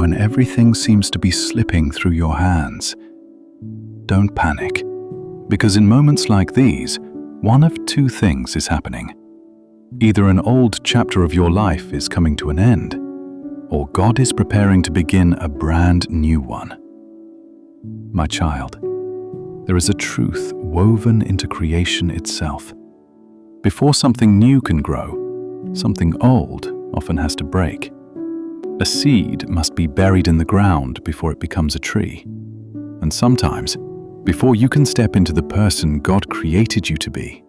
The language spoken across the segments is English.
When everything seems to be slipping through your hands, don't panic, because in moments like these, one of two things is happening. Either an old chapter of your life is coming to an end, or God is preparing to begin a brand new one. My child, there is a truth woven into creation itself. Before something new can grow, something old often has to break. A seed must be buried in the ground before it becomes a tree. And sometimes, before you can step into the person God created you to be,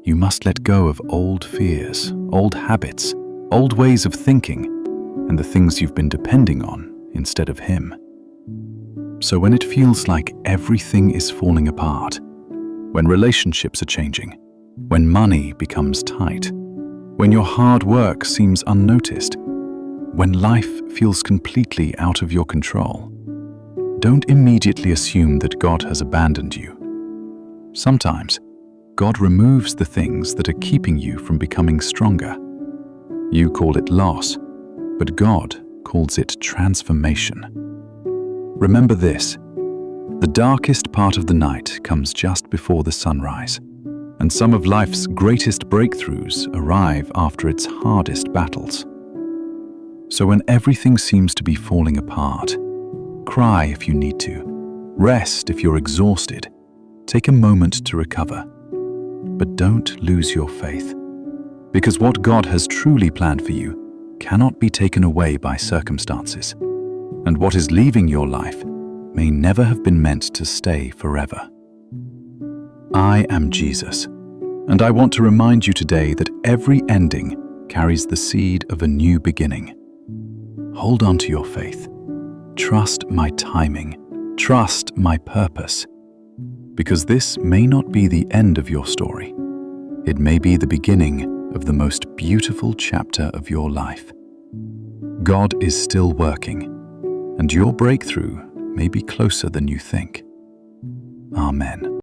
you must let go of old fears, old habits, old ways of thinking, and the things you've been depending on instead of Him. So when it feels like everything is falling apart, when relationships are changing, when money becomes tight, when your hard work seems unnoticed, when life feels completely out of your control, don't immediately assume that God has abandoned you. Sometimes, God removes the things that are keeping you from becoming stronger. You call it loss, but God calls it transformation. Remember this: the darkest part of the night comes just before the sunrise, and some of life's greatest breakthroughs arrive after its hardest battles. So when everything seems to be falling apart, cry if you need to, rest if you're exhausted, take a moment to recover. But don't lose your faith, because what God has truly planned for you cannot be taken away by circumstances, and what is leaving your life may never have been meant to stay forever. I am Jesus, and I want to remind you today that every ending carries the seed of a new beginning. Hold on to your faith. Trust my timing. Trust my purpose. Because this may not be the end of your story. It may be the beginning of the most beautiful chapter of your life. God is still working, and your breakthrough may be closer than you think. Amen.